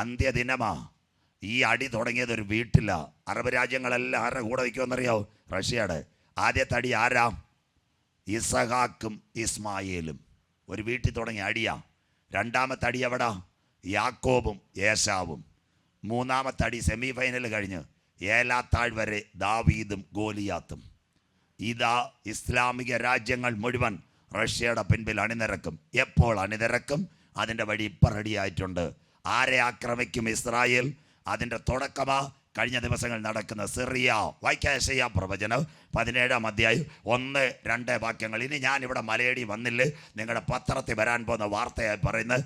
അന്ത്യദിനമാ. ഈ അടി തുടങ്ങിയത് ഒരു വീട്ടില. അറബ് രാജ്യങ്ങളെല്ലാം ആരുടെ കൂടെ വയ്ക്കുമെന്നറിയാവോ? റഷ്യയുടെ. ആദ്യത്തെ അടി ആരാ? ഇസഹാക്കും ഇസ്മായേലും. ഒരു വീട്ടിൽ തുടങ്ങിയ അടിയാ. രണ്ടാമത്തെ അടി എവിടാ? യാക്കോബും ഏശാവും. മൂന്നാമത്തെ അടി സെമി ഫൈനൽ കഴിഞ്ഞ് ഏലാത്താഴ് വരെ ദാവീദും ഗോലിയാത്തും. ഇതാ ഇസ്ലാമിക രാജ്യങ്ങൾ മുഴുവൻ റഷ്യയുടെ പിൻപിൽ അണിനിരക്കും. എപ്പോൾ അണിനിരക്കും? അതിൻ്റെ വഴി ഇപ്പം റെഡിയായിട്ടുണ്ട്. ആരെ ആക്രമിക്കും ഇസ്രായേൽ? അതിൻ്റെ തുടക്കമാ കഴിഞ്ഞ ദിവസങ്ങൾ നടക്കുന്ന സിറിയ. യെശയ്യാ പ്രവചനം 17-ാം അധ്യായം 1-2 വാക്യങ്ങൾ. ഇനി ഞാനിവിടെ മലയടി വന്നില്ലേ, നിങ്ങളുടെ പത്രത്തിൽ വരാൻ പോകുന്ന വാർത്തയായി പറയുന്നത്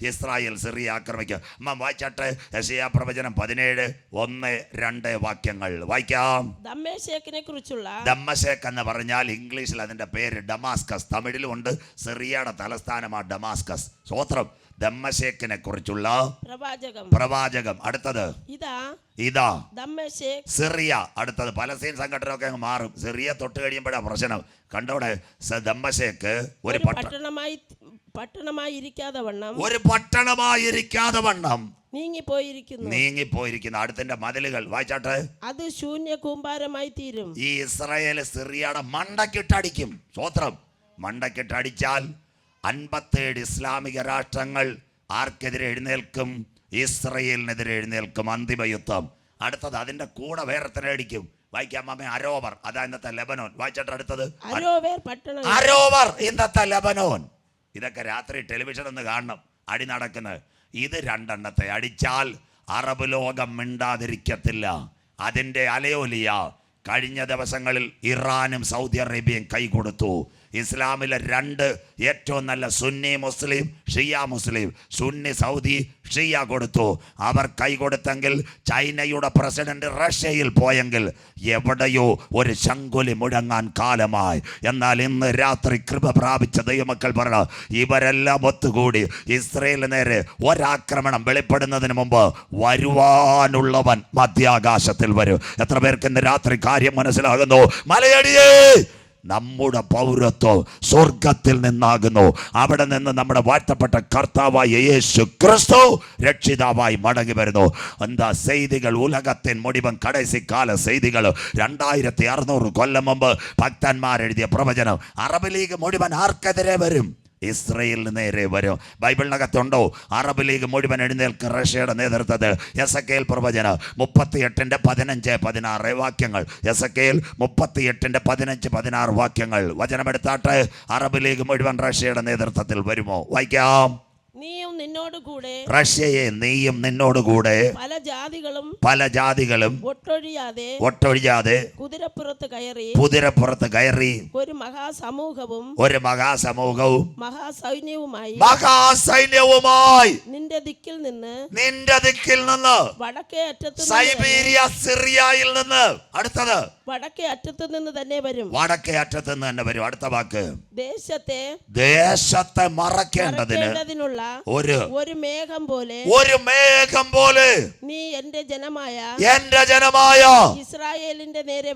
ഇസ്രായേൽ സിറിയ ആക്രമിക്കും. വായിച്ചാട്ടെ, യെശയ്യാ പ്രവചനം 17:1-2 വാക്യങ്ങൾ വായിക്കാം. ദമ്മേശേക്കിനെ കുറിച്ചുള്ള, ദമ്മശേക്ക് എന്ന് പറഞ്ഞാൽ ഇംഗ്ലീഷിൽ അതിൻ്റെ പേര് ഡമാസ്കസ്, തമിഴിലും ഉണ്ട്. സിറിയയുടെ തലസ്ഥാനമാണ് ഡമാസ്കസ്. സ്വോത്രം. ദമ്മശേക്കിനെ കുറിച്ചുള്ള പ്രവാചകം. അടുത്തത് ഇതാ സിറിയ. അടുത്തത് പലസ്തീൻ സംഘടനയൊക്കെ അങ്ങ് മാറും. സിറിയ തൊട്ട് കഴിയുമ്പോഴാണ് പ്രശ്നം. കണ്ടോടെ, ദമ്മശേക്ക് ഒരു പട്ടണമായിരിക്കാതെ വണ്ണം നീങ്ങിപ്പോയിരിക്കുന്നു. അടുത്തിന്റെ മതിലുകൾ വായിച്ചാട്ടെ. അത് ശൂന്യ കൂമ്പാരമായി തീരും. ഈ ഇസ്രായേൽ സിറിയയുടെ മണ്ടക്കിട്ടടിക്കും. സ്വോത്രം. മണ്ടക്കിട്ടടിച്ചാൽ 57 ഇസ്ലാമിക രാഷ്ട്രങ്ങൾ ആർക്കെതിരെ എഴുന്നേൽക്കും? ഇസ്രയേലിനെതിരെ എഴുന്നേൽക്കും. അന്തിമ യുദ്ധം. അടുത്തത് അതിന്റെ കൂടെ വേറെ തന്നെ അടിക്കും. വായിക്കാം മാമേ. അരോവർ. അതാ ഇന്നത്തെ ലെബനോൻ. വായിച്ചിട്ട് അടുത്തത് അരോവർ, ഇന്നത്തെ ലെബനോൻ. ഇതൊക്കെ രാത്രി ടെലിവിഷൻ ഒന്ന് കാണണം, അടി നടക്കുന്നത്. ഇത് രണ്ടെണ്ണത്തെ അടിച്ചാൽ അറബ് ലോകം മിണ്ടാതിരിക്കത്തില്ല. അതിന്റെ അലയോലിയ കഴിഞ്ഞ ദിവസങ്ങളിൽ ഇറാനും സൗദി അറേബ്യയും കൈകൊടുത്തു. ഇസ്ലാമിലെ 2 ഏറ്റവും നല്ല സുന്നി മുസ്ലിം, ഷിയ മുസ്ലിം. സുന്നി സൗദി, ഷിയ കൊടുത്തു. അവർ കൈ കൊടുത്തെങ്കിൽ ചൈനയുടെ പ്രസിഡന്റ് റഷ്യയിൽ പോയെങ്കിൽ എവിടെയോ ഒരു ശങ്കുലി മുഴങ്ങാൻ കാലമായി. എന്നാൽ ഇന്ന് രാത്രി കൃപ പ്രാപിച്ച ദൈവമക്കൾ പറഞ്ഞ ഇവരെല്ലാം ഒത്തുകൂടി ഇസ്രയേലിന് നേരെ ഒരാക്രമണം വെളിപ്പെടുന്നതിന് മുമ്പ് വരുവാനുള്ളവൻ മധ്യാകാശത്തിൽ വരും. എത്ര പേർക്ക് ഇന്ന് രാത്രി കാര്യം മനസ്സിലാകുന്നു? മലയടിയേ, നമ്മുടെ പൗരത്വം സ്വർഗത്തിൽ നിന്നാകുന്നു. അവിടെ നിന്ന് നമ്മുടെ വാഴ്ത്തപ്പെട്ട കർത്താവായ യേശു ക്രിസ്തു രക്ഷിതാവായി മടങ്ങി വരുന്നു. എന്താ ചെയ്തികൾ? ഉലകത്തിൻ മുടിവൻ കടൈസിക്കാല ചെയ്തികൾ. 2600 കൊല്ലം മുമ്പ് ഭക്തന്മാരെഴുതിയ പ്രവചനം. അറബ് ലീഗ് മുഴുവൻ ആർക്കെതിരെ വരും? ഇസ്രയേലിന് നേരെ വരും. ബൈബിളിനകത്തുണ്ടോ? അറബ് ലീഗ് മുഴുവൻ എഴുന്നേൽക്കും റഷ്യയുടെ നേതൃത്വത്തിൽ. എസക്കേൽ പ്രവചനം 38:15-16 വാക്യങ്ങൾ. എസക്കേൽ 38:15-16 വാക്യങ്ങൾ. വചനമെടുത്താട്ടെ. അറബ് ലീഗ് മുഴുവൻ റഷ്യയുടെ നേതൃത്വത്തിൽ വരുമോ? വായിക്കാം. നീയും നിന്നോടുകൂടെ, റഷ്യയെ നീയും നിന്നോടുകൂടെ പല ജാതികളും ഒട്ടൊഴിയാതെ കുതിരപ്പുറത്ത് കയറി ഒരു മഹാസമൂഹവും മഹാസൈന്യവുമായി നിന്റെ ദിക്കിൽ നിന്ന് വടക്കേ അറ്റത്ത് സൈബീരിയ സിറിയയിൽ നിന്ന്. അടുത്തത് വടക്കേ അറ്റത്ത് നിന്ന് തന്നെ വരും. അടുത്ത വാക്ക് ദേശത്തെ മറക്കേണ്ടതിനുള്ള ഒരു മേഘം പോലെ നീ എന്റെ ജനമായ ഇസ്രായേലിന്റെ നേരെ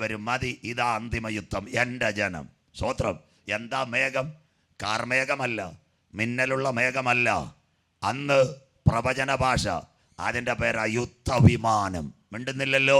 വരും. മതി. ഇതാ അന്തിമ യുദ്ധം. എന്റെ ജനം. സ്തോത്രം. എന്താ മേഘം? കാർമേഘമല്ല, മിന്നലുള്ള മേഘമല്ല. അന്ന് പ്രവചന ഭാഷ, അതിന്റെ പേരാ യുദ്ധവിമാനം. മിണ്ടുന്നില്ലല്ലോ.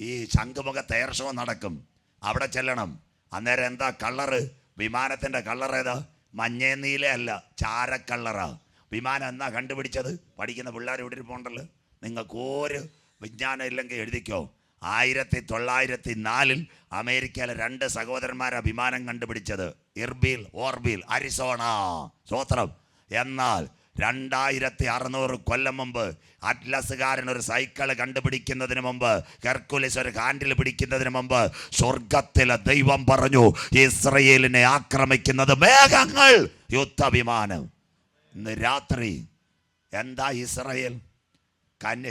ഈ ശംഖുമുഖത്ത് എയർ ഷോ നടക്കും, അവിടെ ചെല്ലണം. അന്നേരം എന്താ കളറ്? വിമാനത്തിന്റെ കളർ ഏതാ? മഞ്ഞേ നീല അല്ല, ചാരക്കള്ളറാ. വിമാനം എന്നാ കണ്ടുപിടിച്ചത്? പഠിക്കുന്ന പിള്ളേർ ഇവിടെ ഇരിപ്പുണ്ടല്ലോ. നിങ്ങൾക്ക് ഒരു വിജ്ഞാനം ഇല്ലെങ്കിൽ എഴുതിക്കോ. 1904 അമേരിക്കയിലെ 2 സഹോദരന്മാരാ വിമാനം കണ്ടുപിടിച്ചത്. ഇർബിൽ, ഓർബിൽ, അരിസോണ. സ്വോത്രം. എന്നാൽ 2600 കൊല്ലം മുമ്പ് അറ്റ്ലസുകാരൻ ഒരു സൈക്കിൾ കണ്ടുപിടിക്കുന്നതിന് മുമ്പ്, ഹെർക്കുലിസ് ഒരു ഹാൻഡിൽ പിടിക്കുന്നതിന് മുമ്പ് സ്വർഗത്തിലെ ദൈവം പറഞ്ഞു ഇസ്രയേലിനെ ആക്രമിക്കുന്നത് മേഘങ്ങൾ, യുദ്ധവിമാനം. ഇന്ന് രാത്രി എന്താ ഇസ്രയേൽ?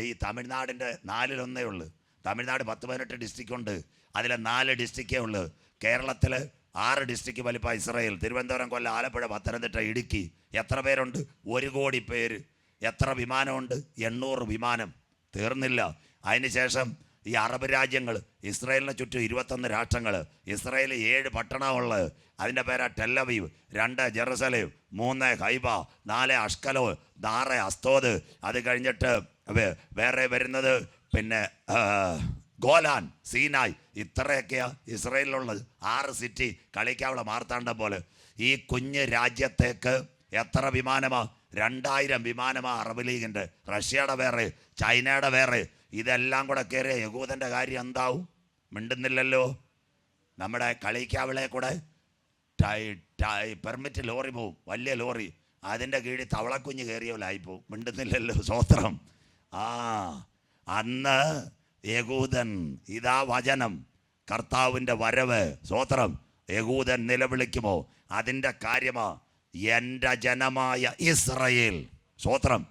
ഈ തമിഴ്നാടിൻ്റെ 4-1 ഉള്ളു. തമിഴ്നാട് 10-18 ഡിസ്ട്രിക്റ്റ് ഉണ്ട്. അതിലെ 4 ഡിസ്ട്രിക്റ്റേ ഉള്ളു. കേരളത്തിൽ 6 ഡിസ്ട്രിക്റ്റ് വലിപ്പം ഇസ്രയേൽ. തിരുവനന്തപുരം, കൊല്ലം, ആലപ്പുഴ, പത്തനംതിട്ട, ഇടുക്കി. എത്ര പേരുണ്ട്? 1 കോടി പേര്. എത്ര വിമാനമുണ്ട്? 800 വിമാനം. തീർന്നില്ല. അതിനുശേഷം ഈ അറബ് രാജ്യങ്ങൾ, ഇസ്രായേലിനെ ചുറ്റും 21 രാഷ്ട്രങ്ങൾ, ഇസ്രായേൽ 7 പട്ടണമുള്ളത്. അതിൻ്റെ പേരാ ടെല്ലവീവ്, 2 ജെറുസലേം, 3 ഹൈബ, 4 അഷ്കലോ, 6 അസ്തോദ്. അത് കഴിഞ്ഞിട്ട് വേറെ വരുന്നത് പിന്നെ ഗോലാൻ, സീനായ്. ഇത്രയൊക്കെയാ ഇസ്രായേലിലുള്ളത്. 6 സിറ്റി, കളിക്കാവുള്ള മാർത്താണ്ഡം പോലെ. ഈ കുഞ്ഞ് രാജ്യത്തേക്ക് എത്ര വിമാനമാ? 2000 വിമാനമാ അറബ് ലീഗിൻ്റെ. റഷ്യയുടെ വേറെ, ചൈനയുടെ വേറെ. ഇതെല്ലാം കൂടെ കയറിയ യഹൂദൻ്റെ കാര്യം എന്താവും? മിണ്ടുന്നില്ലല്ലോ. നമ്മുടെ കളിക്കാവിളെ കൂടെ പെർമിറ്റ് ലോറി പോവും, വലിയ ലോറി. അതിൻ്റെ കീഴിൽ തവളക്കുഞ്ഞ് കയറിയവലായിപ്പോവും. മിണ്ടുന്നില്ലല്ലോ. സ്വോത്രം. അന്ന് യഹൂദൻ, ഇതാ വചനം, കർത്താവിൻ്റെ വരവ്. സ്വോത്രം. യഹൂദൻ നിലവിളിക്കുമോ? അതിൻ്റെ കാര്യമാ എൻ്റെ ജനമായ ഇസ്രായേൽ. സ്വോത്രം.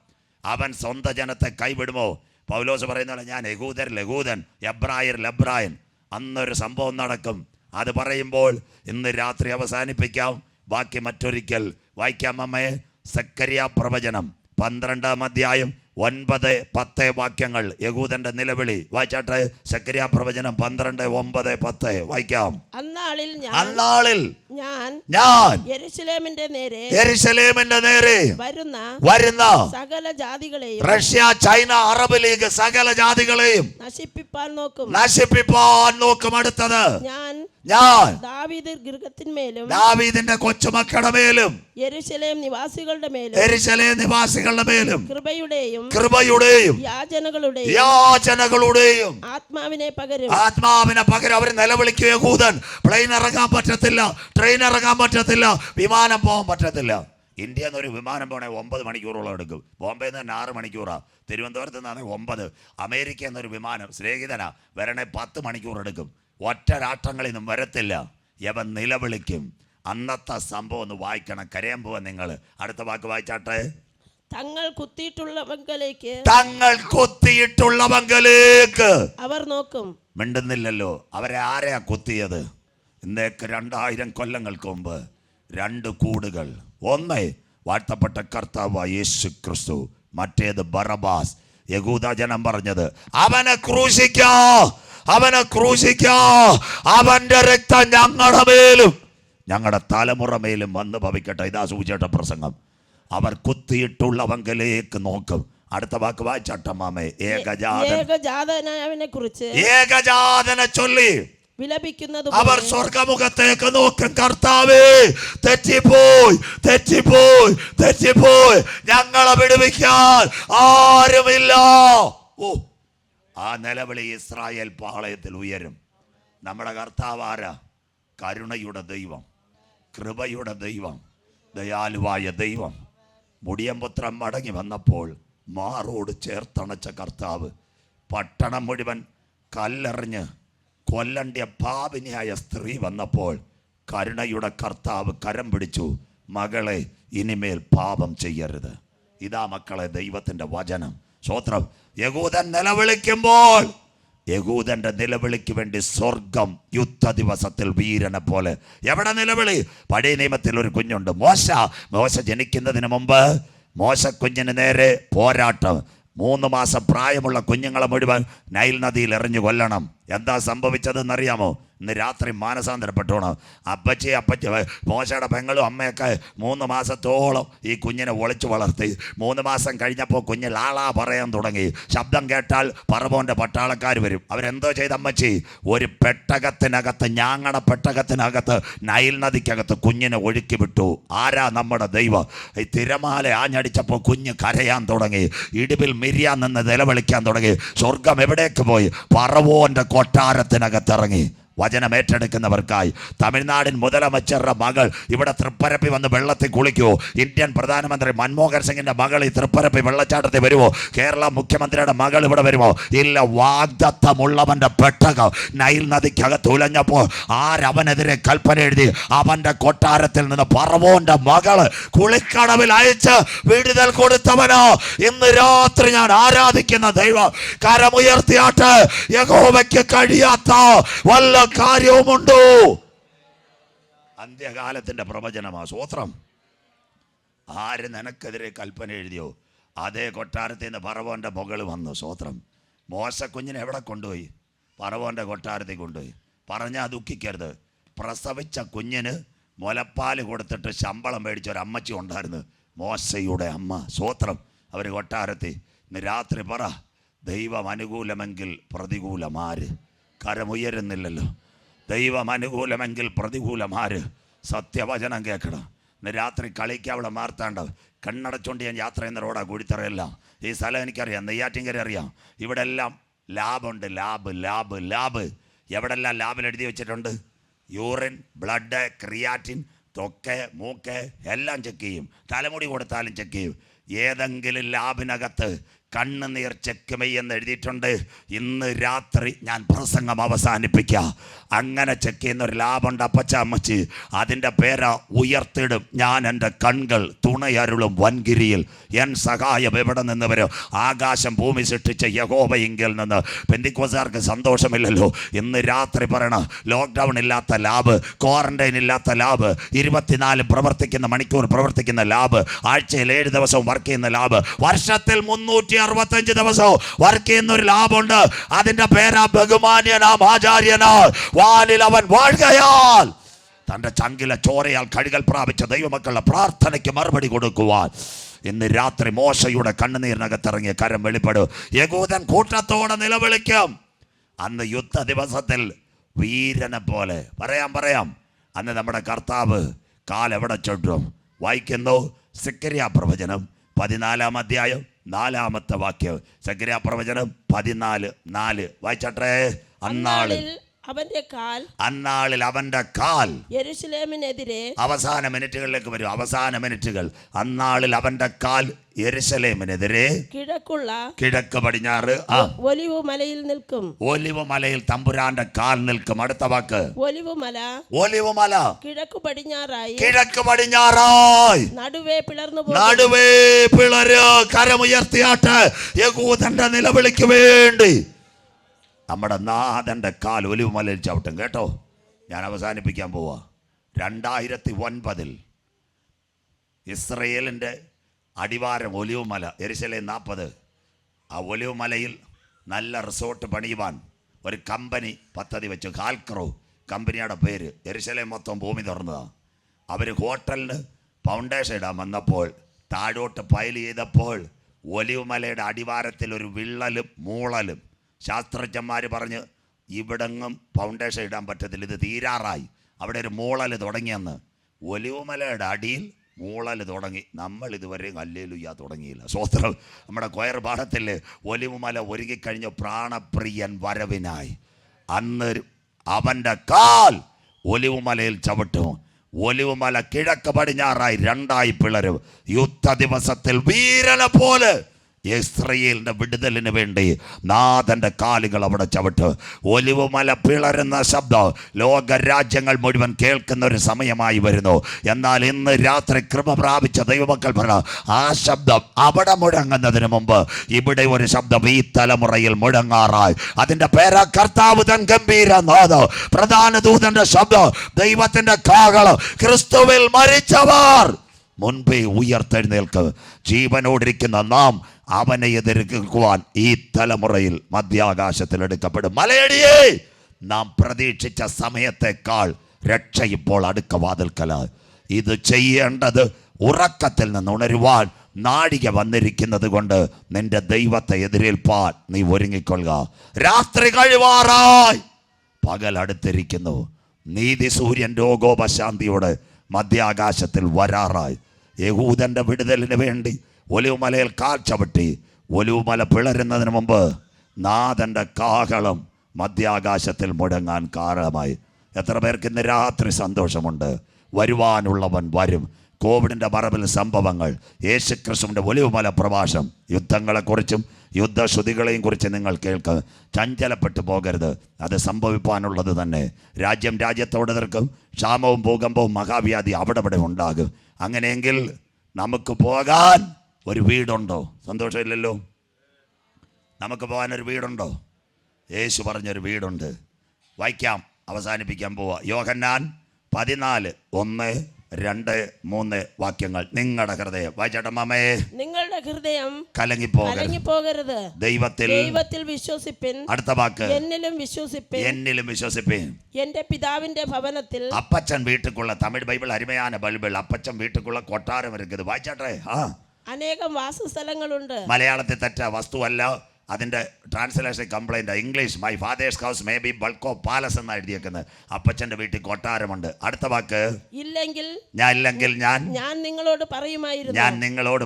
അവൻ സ്വന്തം ജനത്തെ കൈവിടുമോ? പൗലോസ് പറയുന്ന ഞാൻ യഹൂദൻ, എബ്രായൻ. അന്നൊരു സംഭവം നടക്കും. അത് പറയുമ്പോൾ ഇന്ന് രാത്രി അവസാനിപ്പിക്കാം. ബാക്കി മറ്റൊരിക്കൽ വായിക്കാം. അമ്മയെ, സക്കറിയ പ്രവചനം 12-ാം അധ്യായം 9-10 വാക്യങ്ങൾ. യഹൂദന്റെ നിലവിളി വായിച്ചാട്ടെ. സക്കറിയ പ്രവചനം 12:9-10 വായിക്കാം. അന്നാളിൽ ഞാൻ യെരൂശലേമിന്റെ നേരെ വരുന്ന സകല ജാതികളെയും, റഷ്യ, ചൈന, അറബ് ലീഗ്, സകല ജാതികളെയും നശിപ്പിപ്പാൻ നോക്കും. അടുത്തത് ഞാൻ ദാവീദിന്റെ കൊച്ചുമക്കളുടെ മേലും യെരൂശലേം നിവാസികളുടെ മേലും കൃപയുടെയും യാചനകളുടെയും ആത്മാവിനെ പകരം. അവർ നിലവിളിക്കുക. യഹൂദൻ പ്ലെയിൻ ഇറങ്ങാൻ പറ്റത്തില്ല, ട്രെയിൻ ഇറങ്ങാൻ പറ്റത്തില്ല, വിമാനം പോകാൻ പറ്റത്തില്ല. ഇന്ത്യയിൽ നിന്നൊരു വിമാനം പോകണേ 9 മണിക്കൂറോളം എടുക്കും. ബോംബെയിൽ നിന്ന് 6 മണിക്കൂറാണ്. തിരുവനന്തപുരത്ത് നിന്നാണ് 9. അമേരിക്കയിൽ നിന്നൊരു വിമാനം സ്നേഹിതനാ വരണേ 10 മണിക്കൂർ എടുക്കും. ഒറ്റ രാഷ്ട്രങ്ങളിൽ നിന്നും വരത്തില്ല. യവൻ നിലവിളിക്കും. അന്നത്തെ സംഭവം ഒന്ന് വായിക്കണം. കരയാൻ പോവാ നിങ്ങൾ. അടുത്ത വാക്ക് വായിച്ചാട്ടെ. തങ്ങൾ കുത്തിയിട്ടുള്ളവങ്കലേക്ക് അവർ നോക്കും. മിണ്ടുന്നില്ലല്ലോ. അവരെ ആരെയാ കുത്തിയത്? ഇന്നേക്ക് 2000 കൊല്ലങ്ങൾക്ക് മുമ്പ് 2 കൂടുകൾ. ഒന്ന് വാഴ്ത്തപ്പെട്ട കർത്താവ് യേശു ക്രിസ്തു, മറ്റേത് ബറബാസ്. യഹൂദ ജനം പറഞ്ഞത് അവനെ ക്രൂശിക്കാ, അവന്റെ രക്തം ഞങ്ങളുടെ മേലും ഞങ്ങളുടെ തലമുറ മേലും വന്ന് ഭവിക്കട്ടെ. ഇതാ സൂചിച്ച പ്രസംഗം. അവർ കുത്തിയിട്ടുള്ളവങ്കലേക്ക് നോക്കും. അടുത്ത വാക്ക് വായിച്ചട്ടമ്മാമേ. ഏകജാതനെ ചൊല്ലി വിലപിക്കുന്നത് അവർ സ്വർഗമുഖത്തേക്ക് നോക്കും. കർത്താവേ, തെറ്റിപ്പോയി, ഞങ്ങളെ വിടുവിക്കാൻ ആരുമില്ല. ആ നിലവിളി ഇസ്രായേൽ പാളയത്തിൽ ഉയരും. നമ്മുടെ കർത്താവ് ആരാ? കരുണയുടെ ദൈവം, കൃപയുടെ ദൈവം, ദയാലുവായ ദൈവം. മുടിയമ്പുത്രം മടങ്ങി വന്നപ്പോൾ മാറോട് ചേർത്തണച്ച കർത്താവ് പട്ടണം മുഴുവൻ കല്ലെറിഞ്ഞ് കൊല്ലണ്ടിയ പാപിനിയായ സ്ത്രീ വന്നപ്പോൾ കരുണയുടെ കർത്താവ് കരം പിടിച്ചു. മകളെ, ഇനിമേൽ പാപം ചെയ്യരുത്. ഇതാ മക്കളെ ദൈവത്തിൻ്റെ വചനം. സ്വോത്രം. യഹൂദൻ നിലവിളിക്കുമ്പോൾ യഹൂദന്റെ നിലവിളിക്ക് വേണ്ടി സ്വർഗം യുദ്ധ ദിവസത്തിൽ വീരനെ പോലെ. എവിടെ നിലവിളി? പഴയ നിയമത്തിൽ ഒരു കുഞ്ഞുണ്ട്, മോശ ജനിക്കുന്നതിന് മുമ്പ് മോശക്കുഞ്ഞിന് നേരെ പോരാട്ടം. 3 മാസം പ്രായമുള്ള കുഞ്ഞുങ്ങളെ മുഴുവൻ നൈൽ നദിയിൽ എറിഞ്ഞു കൊല്ലണം. എന്താ സംഭവിച്ചതെന്നറിയാമോ? ഇന്ന് രാത്രി മാനസാന്തരപ്പെട്ടോണം. അപ്പച്ചി മോശയുടെ പെങ്ങളും അമ്മയൊക്കെ 3 മാസത്തോളം ഈ കുഞ്ഞിനെ ഒളിച്ചു വളർത്തി. 3 മാസം കഴിഞ്ഞപ്പോൾ കുഞ്ഞ് ലാളാ പറയാൻ തുടങ്ങി. ശബ്ദം കേട്ടാൽ പറവോൻ്റെ പട്ടാളക്കാർ വരും. അവരെന്തോ ചെയ്ത അമ്മച്ചി? ഒരു പെട്ടകത്തിനകത്ത്, ഞാങ്ങണ പെട്ടകത്തിനകത്ത്, നൈൽ നദിക്കകത്ത് കുഞ്ഞിനെ ഒഴുക്കി വിട്ടു. ആരാ? നമ്മുടെ ദൈവം. ഈ തിരമാല ആഞ്ഞടിച്ചപ്പോൾ കുഞ്ഞ് കരയാൻ തുടങ്ങി. ഇടിവിൽ മിരിയാൻ നിന്ന് നിലവിളിക്കാൻ തുടങ്ങി. സ്വർഗം എവിടേക്ക് പോയി? പറവോൻ്റെ കൊട്ടാരത്തിനകത്തിറങ്ങി. വചനം ഏറ്റെടുക്കുന്നവർക്കായി. തമിഴ്നാടിൻ മുതലമച്ചറുടെ മകൾ ഇവിടെ തൃപ്പരപ്പി വന്ന് വെള്ളത്തിൽ കുളിക്കുമോ? ഇന്ത്യൻ പ്രധാനമന്ത്രി മൻമോഹൻ സിംഗിന്റെ മകൾ ഈ തൃപ്പരപ്പി വെള്ളച്ചാട്ടത്തിൽ വരുമോ? കേരള മുഖ്യമന്ത്രിയുടെ മകൾ ഇവിടെ വരുമോ? ഇല്ല. വാഗ്ദത്തമുള്ളവന്റെ പെട്ടകം നൈൽ നദിക്കകത്ത് ഉലഞ്ഞപ്പോൾ ആരവനെതിരെ കൽപ്പന എഴുതി? അവന്റെ കൊട്ടാരത്തിൽ നിന്ന് പറവോന്റെ മകള് കുളിക്കടവിൽ അയച്ച് വിടുതൽ കൊടുത്തവനോ ഇന്ന് രാത്രി ഞാൻ ആരാധിക്കുന്ന ദൈവം. കരമുയർത്തിയാട്ട്. യഹോവയ്ക്ക് കഴിയാത്ത വല്ല കാര്യവുമുണ്ടോ? അന്ത്യകാലത്തിന്റെ പ്രവചനമാ. സ്വോത്രം. ആര് നിനക്കെതിരെ കൽപ്പന എഴുതിയോ അതേ കൊട്ടാരത്തിൽ നിന്ന് പറവോന്റെ മകള് വന്നു. സ്വോത്രം. മോശക്കുഞ്ഞിനെ എവിടെ കൊണ്ടുപോയി? ഫറവോൻ്റെ കൊട്ടാരത്തിൽ കൊണ്ടുപോയി. പറഞ്ഞാൽ ദുഃഖിക്കരുത്. പ്രസവിച്ച കുഞ്ഞിന് മുലപ്പാല് കൊടുത്തിട്ട് ശമ്പളം മേടിച്ച ഒരു അമ്മച്ചി ഉണ്ടായിരുന്നു, മോശയുടെ അമ്മ. സ്വോത്രം. അവർ കൊട്ടാരത്തിൽ. ഇന്ന് രാത്രി പറ, ദൈവം അനുകൂലമെങ്കിൽ പ്രതികൂലമാര്? കരമുയരുന്നില്ലല്ലോ. ദൈവം അനുകൂലമെങ്കിൽ പ്രതികൂലമാര്? സത്യവചനം കേൾക്കണം. ഇന്ന് രാത്രി കളിക്കാവളെ മാർത്താണ്ട് കണ്ണടച്ചുകൊണ്ട് ഞാൻ യാത്ര ചെയ്യുന്ന റോഡാ കുഴിത്തറയെല്ലാം. ഈ സ്ഥലം എനിക്കറിയാം, നെയ്യാറ്റിൻകര അറിയാം. ഇവിടെ എല്ലാം ലാബുണ്ട്. ലാബ് എവിടെല്ലാം ലാബിൽ എഴുതി വെച്ചിട്ടുണ്ട്? യൂറിൻ, ബ്ലഡ്, ക്രിയാറ്റിൻ, തൊക്കെ, മൂക്ക് എല്ലാം ചെക്ക് ചെയ്യും. തലമുടി കൊടുത്താലും ചെക്ക് ചെയ്യും. ഏതെങ്കിലും ലാബിനകത്ത് കണ്ണുനീർ ചെക്കുമെന്ന് എഴുതിയിട്ടുണ്ട്. ഇന്ന് രാത്രി ഞാൻ പ്രസംഗം അവസാനിപ്പിക്കാം. അങ്ങനെ ചെക്ക് ചെയ്യുന്ന ഒരു ലാബുണ്ട് അപ്പച്ച അമ്മച്ചി. അതിൻ്റെ പേര് ഉയർത്തിടും ഞാൻ എൻ്റെ കൺകൾ തുണയരുളും വൻഗിരിയിൽ. എൻ സഹായം എവിടെ നിന്ന് വരും? ആകാശം ഭൂമി സൃഷ്ടിച്ച യഹോവയിങ്കിൽ നിന്ന്. പെന്തിക്കോസുകാർക്ക് സന്തോഷമില്ലല്ലോ. ഇന്ന് രാത്രി പറയണം, ലോക്ക്ഡൗൺ ഇല്ലാത്ത ലാബ്, ക്വാറന്റൈൻ ഇല്ലാത്ത ലാബ്, 24 പ്രവർത്തിക്കുന്ന മണിക്കൂർ പ്രവർത്തിക്കുന്ന ലാബ്, ആഴ്ചയിൽ 7 ദിവസവും വർക്ക് ചെയ്യുന്ന ലാബ്, വർഷത്തിൽ 365 ദിവസവും വർക്ക് ചെയ്യുന്ന ഒരു ലാബുണ്ട്. അതിന്റെ പേരാ ബഹുമാന്യനാം ആചാര്യനാൽ വാനിൽ അവൻ വാഴുകയാൽ തന്റെ ചങ്കിലെ ചോരയാൽ കഴുകൽ പ്രാപിച്ച ദൈവമക്കളുടെ പ്രാർത്ഥനയ്ക്ക് മറുപടി കൊടുക്കുവാൻ ഇന്ന് രാത്രി മോശയുടെ കണ്ണുനീരിനകത്തിറങ്ങിയ കരം വെളിപ്പെടും. യഹൂദൻ കൂട്ടത്തോടെ നിലവിളിക്കും. അന്ന് യുദ്ധ ദിവസത്തിൽ വീരനെ പോലെ പറയാം. അന്ന് നമ്മുടെ കർത്താവ് കാലെവിടെ ചൊട്ടും? വായിക്കുന്നു സെക്കര്യാ പ്രവചനം 14-ാം അധ്യായം 4-ാമത്തെ വാക്യം. സെക്കര്യാ പ്രവചനം 14:4 വായിച്ചട്ടെ. അന്നാളിൽ അവന്റെ കാൽ യെരൂശലേമിനെതിരെ. അവസാന മിനിറ്റുകളിലേക്ക് വരും. അവസാന മിനിറ്റുകൾ. അന്നാളിൽ അവന്റെ കാൽ യെരൂശലേമിനെതിരെ കിഴക്ക് പടിഞ്ഞാറ് ഒലിവ് മലയിൽ നിൽക്കും. ഒലിവ് മലയിൽ തമ്പുരാന്റെ കാൽ നിൽക്കും. അടുത്ത വാക്ക് ഒലിവ് മല കിഴക്ക് പടിഞ്ഞാറായി നടുവേ പിളര്. കരമുയർത്തിയാട്ട് യഹൂദന്റെ നിലവിളിക്ക് വേണ്ടി നമ്മുടെ നാഥൻ്റെ കാൽ ഒലിവ് മലയിൽ ചവിട്ടും. കേട്ടോ, ഞാൻ അവസാനിപ്പിക്കാൻ പോവാ. 2009 ഇസ്രയേലിൻ്റെ അടിവാരം ഒലിവ് മല, യെരൂശലേം 40. ആ ഒലിവ് മലയിൽ നല്ല റിസോർട്ട് പണിയുവാൻ ഒരു കമ്പനി പദ്ധതി വെച്ചു. ഹാൽക്രോ കമ്പനിയുടെ പേര്. യെരൂശലേം മൊത്തം ഭൂമി തുറന്നതാണ്. അവർ ഹോട്ടലിന് ഫൗണ്ടേഷൻ ഇടാൻ വന്നപ്പോൾ, താഴോട്ട് പൈൽ ചെയ്തപ്പോൾ ഒലിവ് മലയുടെ അടിവാരത്തിൽ ഒരു വിള്ളലും മൂളലും. ശാസ്ത്രജ്ഞന്മാർ പറഞ്ഞ് ഇവിടെങ്ങും ഫൗണ്ടേഷൻ ഇടാൻ പറ്റത്തില്ല, ഇത് തീരാറായി. അവിടെ ഒരു മൂളൽ തുടങ്ങിയെന്ന്. ഒലിവുമലയുടെ അടിയിൽ മൂളൽ തുടങ്ങി. നമ്മൾ ഇതുവരെ ഹല്ലേലൂയ തുടങ്ങിയില്ല. സ്വസ്ത്രം. നമ്മുടെ കൊയർ പാഠത്തിൽ ഒലിവുമല ഒരുങ്ങിക്കഴിഞ്ഞ പ്രാണപ്രിയൻ വരവിനായി. അന്ന് അവൻ്റെ കാൽ ഒലിവുമലയിൽ ചവിട്ടും. ഒലിവുമല കിഴക്ക് പടിഞ്ഞാറായി 2 പിളരും. യുദ്ധ ദിവസത്തിൽ വീരനെ പോലെ ഇസ്രയേലിന്റെ വിടുതലിന് വേണ്ടി നാഥന്റെ കാലുകൾ അവിടെ ചവിട്ട്. ഒലിവുമല പിളരുന്ന ശബ്ദം ലോകരാജ്യങ്ങൾ മുഴുവൻ കേൾക്കുന്ന ഒരു സമയമായി വരുന്നു. എന്നാൽ ഇന്ന് രാത്രി കൃപ പ്രാപിച്ച ദൈവമക്കൾ പറ, ആ ശബ്ദം അവിടെ മുഴങ്ങുന്നതിന് മുമ്പ് ഇവിടെ ഒരു ശബ്ദം ഈ തലമുറയിൽ മുഴങ്ങാറായി. അതിന്റെ പേരാ കർത്താവ് തൻ ഗംഭീരനാദം. പ്രധാന ദൂതന്റെ ശബ്ദം, ദൈവത്തിന്റെ കാഹളം. ക്രിസ്തുവിൽ മരിച്ചവർ മുൻപേ ഉയർത്തെഴുന്നേൽക്ക്. ജീവനോടിരിക്കുന്ന നാം അവനെ എതിർക്കുവാൻ ഈ തലമുറയിൽ മധ്യാകാശത്തിൽ എടുക്കപ്പെടും. മലയടിയേ, നാം പ്രതീക്ഷിച്ച സമയത്തെക്കാൾ രക്ഷ ഇപ്പോൾ അടുക്ക വാതിൽക്കല. ഇത് ചെയ്യേണ്ടത് ഉറക്കത്തിൽ നിന്ന് ഉണരുവാൻ നാഴിക വന്നിരിക്കുന്നത് കൊണ്ട് നിന്റെ ദൈവത്തെ എതിരേൽപ്പാൻ നീ ഒരുങ്ങിക്കൊള്ളുക. രാത്രി കഴിവാറായി, പകൽ അടുത്തിരിക്കുന്നു. നീതി സൂര്യൻ രോഗോപശാന്തിയോടെ മധ്യാകാശത്തിൽ വരാറായി. യഹൂദന്റെ വിടുതലിന് വേണ്ടി ഒലിവുമലയിൽ കാൽ ചവിട്ടി. ഒലിവുമല പിളരുന്നതിന് മുമ്പ് നാഥന്റെ കാഹളം മധ്യാകാശത്തിൽ മുഴങ്ങാൻ കാരണമായി. എത്ര പേർക്ക് ഇന്ന് രാത്രി സന്തോഷമുണ്ട്? വരുവാനുള്ളവൻ വരും. കോവിഡിൻ്റെ മറവിൽ സംഭവങ്ങൾ, യേശുക്രിസ്തുവിൻ്റെ ഒലിവുമല പ്രഭാഷണം, യുദ്ധങ്ങളെക്കുറിച്ചും യുദ്ധശ്രുതികളെയും കുറിച്ച് നിങ്ങൾ കേൾക്കുക. ചഞ്ചലപ്പെട്ടു പോകരുത്, അത് സംഭവിക്കാനുള്ളത് തന്നെ. രാജ്യത്തോട് എതിർക്കും. ക്ഷാമവും ഭൂകമ്പവും മഹാവ്യാധി അവിടെ ഉണ്ടാകും. അങ്ങനെയെങ്കിൽ നമുക്ക് പോകാൻ ഒരു വീടുണ്ടോ? സന്തോഷമില്ലല്ലോ. നമുക്ക് പോകാൻ ഒരു വീടുണ്ടോ? യേശു പറഞ്ഞൊരു വീടുണ്ട്. വായിക്കാം, അവസാനിപ്പിക്കാൻ പോവാ. യോഹന്നാൻ 14:1, 2, 3 വാക്യങ്ങൾ. നിങ്ങളുടെ ഹൃദയം വായിച്ചേട്ടമ്മേ, നിങ്ങളുടെ ഹൃദയം കലങ്ങിപ്പോകരുത്. ദൈവത്തിൽ വിശ്വസിപ്പിൻ. അടുത്ത വാക്ക്, എന്നിലും വിശ്വസിപ്പിൻ. എന്റെ പിതാവിന്റെ ഭവനത്തിൽ അപ്പച്ചൻ വീട്ടുക്കുള്ള തമിഴ് ബൈബിൾ അരുമയാണ് ബൈബിൾ. അപ്പച്ചൻ വീട്ടുക്കുള്ള കൊട്ടാരം ഇരിക്കുന്നത്. വായിച്ചാട്ടെ. അനേകം വാസസ്ഥലങ്ങളുണ്ട്. മലയാളത്തിൽ തെറ്റ വസ്തുവല്ല, അതിൻ്റെ translation complaint. English my fathers house may be bulk of palace എന്നാണ് എഴുതിയേക്കുന്നത്. അപ്പച്ചൻ്റെ വീട്ടിൽ കൊട്ടാരമുണ്ട്. അടുത്ത വാക്ക്, ഇല്ലെങ്കിൽ ഞാൻ നിങ്ങളോട്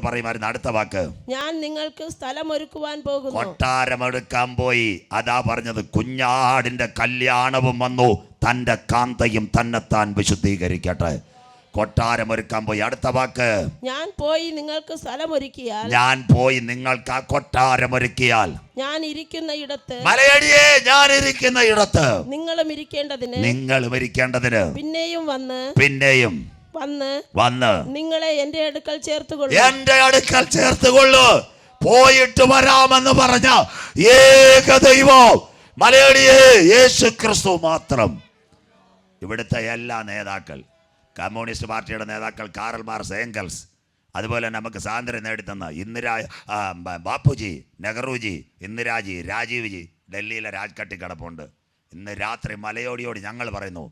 പറയുമായിരുന്നു. അടുത്ത വാക്ക്, ഞാൻ നിങ്ങൾക്ക് സ്ഥലമൊരുക്കുവാൻ പോകുന്നു. കൊട്ടാരമെടുക്കാൻ പോയി. അതാ പറഞ്ഞത്, കുഞ്ഞാടിൻ്റെ കല്യാണവും വന്നു, തൻ്റെ കാന്തയും തന്നെത്താൻ വിശുദ്ധീകരിക്കട്ടെ. കൊട്ടാരമൊരുക്കാൻ പോയി. അടുത്ത വാക്ക്, ഞാൻ പോയി നിങ്ങൾക്ക് ആ കൊട്ടാരമൊരുക്കിയാൽ ഞാൻ ഇരിക്കുന്ന ഇടത്ത്, മലയടിയേ, ഞാൻ ഇരിക്കുന്ന ഇടത്ത് നിങ്ങളും ഇരിക്കേണ്ടതിന് പിന്നെയും വന്ന് നിങ്ങളെ എന്റെ അടുക്കൽ ചേർത്തുകൊള്ളു. പോയിട്ട് വരാമെന്ന് പറഞ്ഞ ഏക ദൈവം മലയടിയേ യേശു ക്രിസ്തു മാത്രം. ഇവിടുത്തെ എല്ലാ നേതാക്കൾ, കമ്മ്യൂണിസ്റ്റ് പാർട്ടിയുടെ നേതാക്കൾ, കാറൽ മാർക്സ്, ഏംഗൽസ്, അതുപോലെ നമുക്ക് സ്വാതന്ത്ര്യം നേടിത്തന്ന ബാപ്പുജി, നെഹ്റുജി, ഇന്ദിരാജി, രാജീവ്ജി ഡൽഹിയിലെ രാജ്ഘട്ടിൽ കിടപ്പുണ്ട്. ഇന്ന് രാത്രി മലയോടിയോട് ഞങ്ങൾ പറയുന്നു,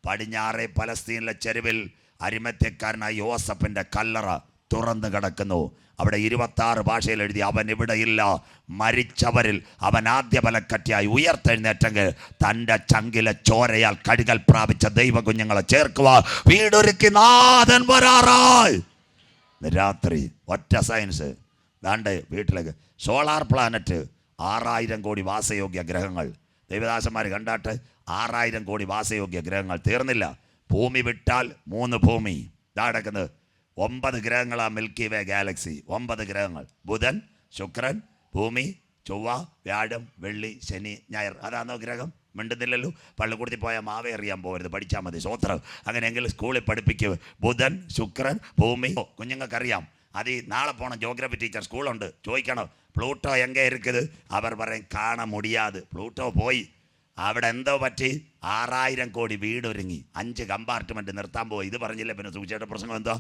പടിഞ്ഞാറെ പലസ്തീനിലെ ചെരുവിൽ അരിമത്യക്കാരനായ യോസഫിൻ്റെ കല്ലറ തുറന്നു കിടക്കുന്നു. അവിടെ 26 ഭാഷയിൽ എഴുതി, അവൻ ഇവിടെയില്ല, മരിച്ചവരിൽ അവൻ ആദ്യ ബലക്കറ്റിയായി ഉയർത്തെഴുന്നേറ്റെങ്കിൽ തൻ്റെ ചങ്കിലെ ചോരയാൽ കഴുകൽ പ്രാപിച്ച ദൈവ കുഞ്ഞുങ്ങളെ ചേർക്കുക. വീടൊരുക്കി നാഥൻ വരാറായി. രാത്രി ഒറ്റ സയൻസ് ദാണ്ട് വീട്ടിലേക്ക് സോളാർ പ്ലാനറ്റ് 6000 കോടി വാസയോഗ്യ ഗ്രഹങ്ങൾ. ദൈവദാസന്മാർ കണ്ടാട്ട് 6000 കോടി വാസയോഗ്യ ഗ്രഹങ്ങൾ തീർന്നില്ല. ഭൂമി വിട്ടാൽ 3 ഭൂമി. ഇതാ കിടക്കുന്നത് 9 ഗ്രഹങ്ങളാ മിൽക്കി വേ ഗാലക്സി. 9 ഗ്രഹങ്ങൾ: ബുധൻ, ശുക്രൻ, ഭൂമി, ചൊവ്വ, വ്യാഴം, വെള്ളി, ശനി, ഞായർ. അതാണോ ഗ്രഹം? മിണ്ടുന്നില്ലല്ലോ. പള്ളിക്കൂടത്തിൽ പോയാൽ മാവേ അറിയാൻ പോകരുത്, പഠിച്ചാൽ മതി. സ്വോത്രം. അങ്ങനെയെങ്കിൽ സ്കൂളിൽ പഠിപ്പിക്കുക. ബുധൻ, ശുക്രൻ, ഭൂമി. കുഞ്ഞുങ്ങൾക്കറിയാം. അത് നാളെ പോകണം, ജോഗ്രഫി ടീച്ചർ സ്കൂളുണ്ട്, ചോദിക്കണം പ്ലൂട്ടോ എங்கே இருக்குது. അവർ പറയും കാണ മുടിയാത്. പ്ലൂട്ടോ പോയി. അവിടെ എന്തോ പറ്റി? 6000 കോടി വീടൊരുങ്ങി. 5 കമ്പാർട്ട്മെൻറ്റ് നിർത്താൻ പോയി. ഇത് പറഞ്ഞില്ല പിന്നെ സൂചിയുടെ പ്രസംഗം എന്തോ?